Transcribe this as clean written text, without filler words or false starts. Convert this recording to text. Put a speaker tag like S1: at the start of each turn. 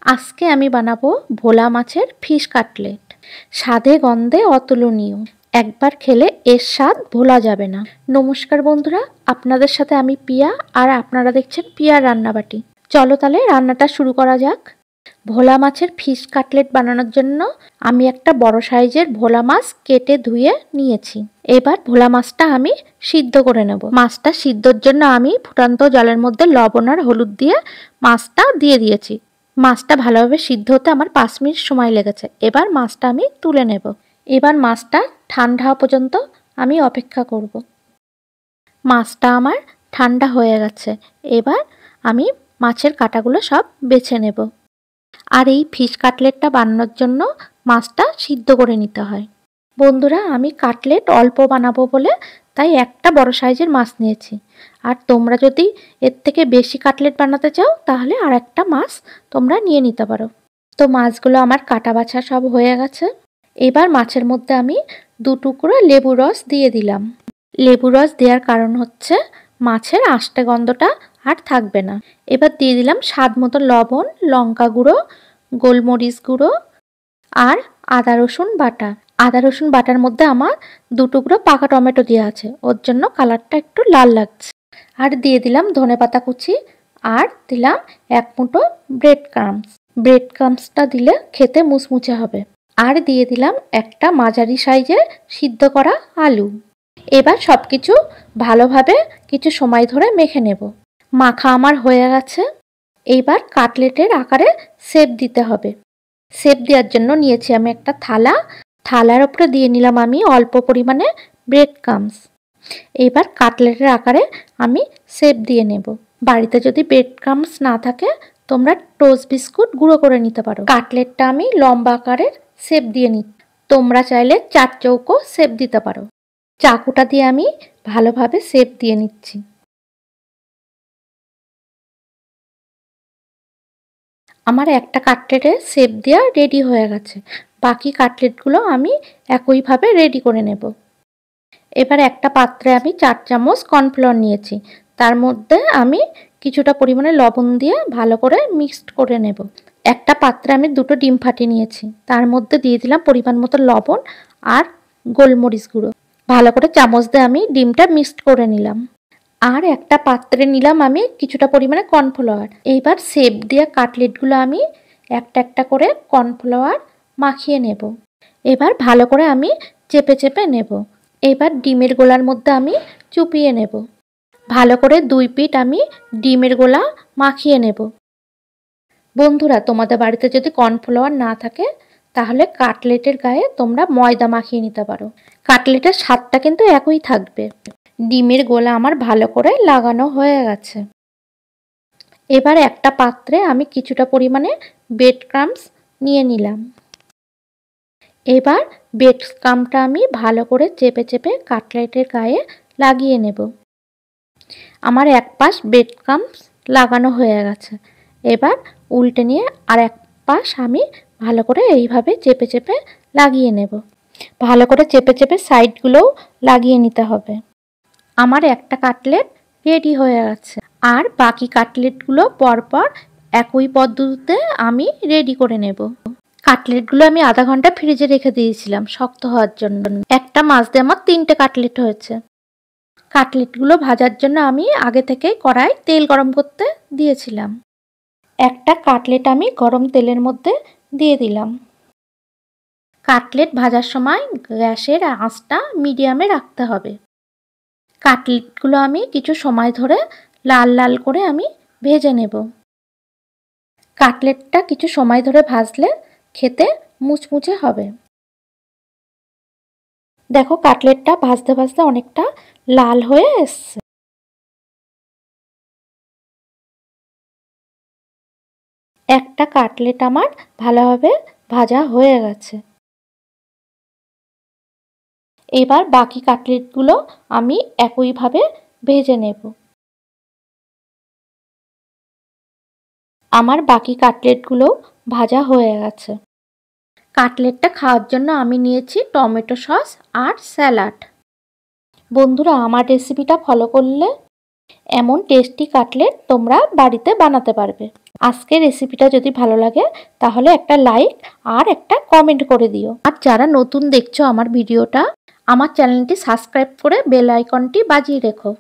S1: আজকে আমি বানাবো ভোলা মাছের ফিশ কাটলেট। স্বাদে গন্ধে অতুলনীয়, একবার খেলে এর স্বাদ ভোলা যাবে না। নমস্কার বন্ধুরা, আপনাদের সাথে আমি পিয়া, আর আপনারা দেখছেন পিয়ার রান্নাবাটি। চলো তাহলে রান্নাটা শুরু করা যাক। ভোলা মাছের ফিশ কাটলেট বানানোর জন্য আমি একটা বড় সাইজের ভোলা মাছ কেটে ধুয়ে নিয়েছি। এবার ভোলা মাছটা আমি সিদ্ধ করে নেব। মাছটা সিদ্ধর জন্য আমি ফুটান্ত জলের মধ্যে লবণ আর হলুদ দিয়ে মাছটা দিয়ে দিয়েছি। মাছটা ভালোভাবে সিদ্ধ হতে আমার 5 মিনিট সময় লেগেছে। এবার মাছটা আমি তুলে নেব। এবার মাছটা ঠান্ডা হওয়া পর্যন্ত আমি অপেক্ষা করব। মাছটা আমার ঠান্ডা হয়ে গেছে। এবার আমি মাছের কাঁটাগুলো সব বেছে নেব। আর এই ফিশ কাটলেটটা বানানোর জন্য মাছটা সিদ্ধ করে নিতে হয়। বন্ধুরা, আমি কাটলেট অল্প বানাবো বলে তাই একটা বড় সাইজের মাছ নিয়েছি। আর তোমরা যদি এর থেকে বেশি কাটলেট বানাতে চাও তাহলে আর একটা মাছ তোমরা নিয়ে নিতে পারো। তো মাছগুলো আমার কাটা বাছা সব হয়ে গেছে। এবার মাছের মধ্যে আমি 2 টুকরো লেবু রস দিয়ে দিলাম। লেবু রস দেওয়ার কারণ হচ্ছে মাছের আষ্টে গন্ধটা আর থাকবে না। এবার দিয়ে দিলাম স্বাদ মতো লবণ, লঙ্কা গুঁড়ো, গোলমরিচ গুঁড়ো আর আদা রসুন বাটা। আদা রসুন বাটার মধ্যে আমার 2 টুকরো পাকা টমেটো দেওয়া আছে, ওর জন্য কালারটা একটু লাল লাগছে। আর দিয়ে দিলাম ধনেপাতা কুচি, আর দিলাম 1 মুঠো ব্রেড ক্রাম্বস। ব্রেড ক্রাম্বসটা দিলে খেতে মুচমুচে হবে। আর দিয়ে দিলাম একটা মাঝারি সাইজের সিদ্ধ করা আলু। এবার সব কিছু ভালোভাবে কিছু সময় ধরে মেখে নেব। মাখা আমার হয়ে গেছে। এইবার কাটলেটের আকারে শেপ দিতে হবে। শেপ দেওয়ার জন্য নিয়েছি আমি একটা থালা। থালার উপরে দিয়ে নিলাম আমি অল্প পরিমাণে ব্রেড ক্রাম্বস। এবার কাটলেটের আকারে আমি শেপ দিয়ে নেব। বাড়িতে যদি ব্রেড ক্রাম্বস না থাকে তোমরা টোস্ট বিস্কুট গুঁড়ো করে নিতে পারো। কাটলেটটা আমি লম্বা আকারের শেপ দিয়ে নিই। তোমরা চাইলে 4 চৌকো শেপ দিতে পারো। চাকুটা দিয়ে আমি ভালোভাবে শেপ দিয়ে নিচ্ছি। আমার একটা কাটলেটের শেপ দেওয়া রেডি হয়ে গেছে। বাকি কাটলেটগুলো আমি একইভাবে রেডি করে নেব। এবার একটা পাত্রে আমি 4 চামচ কর্নফ্লাওয়ার নিয়েছি। তার মধ্যে আমি কিছুটা পরিমাণে লবণ দিয়ে ভালো করে মিক্সড করে নেব। একটা পাত্রে আমি 2টো ডিম ফাটিয়ে নিয়েছি। তার মধ্যে দিয়ে দিলাম পরিমাণ মতো লবণ আর গোলমরিচ গুঁড়ো। ভালো করে চামচ দিয়ে আমি ডিমটা মিক্সড করে নিলাম। আর একটা পাত্রে নিলাম আমি কিছুটা পরিমাণে কর্নফ্লাওয়ার। এইবার শেপ দেওয়া কাটলেটগুলো আমি একটা একটা করে কর্নফ্লাওয়ার মাখিয়ে নেব। এবার ভালো করে আমি চেপে চেপে নেব। এবার ডিমের গোলার মধ্যে আমি চুপিয়ে নেব। ভালো করে 2 পিঠ আমি ডিমের গোলা মাখিয়ে নেব। বন্ধুরা, তোমাদের বাড়িতে যদি কর্নফ্লাওয়ার না থাকে তাহলে কাটলেটের গায়ে তোমরা ময়দা মাখিয়ে নিতে পারো। কাটলেটের স্বাদটা কিন্তু একই থাকবে। ডিমের গোলা আমার ভালো করে লাগানো হয়ে গেছে। এবার একটা পাত্রে আমি কিছুটা পরিমাণে ব্রেড ক্রাম্বস নিয়ে নিলাম। এবার ব্রেড ক্রাম্বটা আমি ভালো করে চেপে চেপে কাটলেটের গায়ে লাগিয়ে নেব। আমার এক পাশ ব্রেড ক্রাম্বস লাগানো হয়ে গেছে। এবার উল্টে নিয়ে আর এক পাশ আমি ভালো করে এইভাবে চেপে চেপে লাগিয়ে নেব। ভালো করে চেপে চেপে সাইডগুলোও লাগিয়ে নিতে হবে। আমার একটা কাটলেট রেডি হয়ে গেছে। আর বাকি কাটলেটগুলো পরপর একই পদ্ধতিতে আমি রেডি করে নেব। কাটলেটগুলো আমি আধা ঘন্টা ফ্রিজে রেখে দিয়েছিলাম শক্ত হওয়ার জন্য। একটা মাছ দিয়ে আমার 3টে কাটলেট হয়েছে। কাটলেটগুলো ভাজার জন্য আমি আগে থেকেই কড়াই তেল গরম করতে দিয়েছিলাম। একটা কাটলেট আমি গরম তেলের মধ্যে দিয়ে দিলাম। কাটলেট ভাজার সময় গ্যাসের আঁচটা মিডিয়ামে রাখতে হবে। কাটলেটগুলো আমি কিছু সময় ধরে লাল লাল করে আমি ভেজে নেব। কাটলেটটা কিছু সময় ধরে ভাজলে খেতে মুচমুচে হবে। দেখো, কাটলেটটা ভাজতে ভাজতে অনেকটা লাল হয়ে এসছে। একটা কাটলেট আমার ভালোভাবে ভাজা হয়ে গেছে। এবার বাকি কাটলেটগুলো আমি একইভাবে ভেজে নেব। আমার বাকি কাটলেটগুলো ভাজা হয়ে গেছে। কাটলেটটা খাওয়ার জন্য আমি নিয়েছি টমেটো সস আর স্যালাড। বন্ধুরা, আমার রেসিপিটা ফলো করলে এমন টেস্টি কাটলেট তোমরা বাড়িতে বানাতে পারবে। আজকের রেসিপিটা যদি ভালো লাগে তাহলে একটা লাইক আর একটা কমেন্ট করে দিও। আর যারা নতুন দেখছো আমার ভিডিওটা, আমার চ্যানেলটি সাবস্ক্রাইব করে বেল আইকনটি বাজিয়ে রেখো।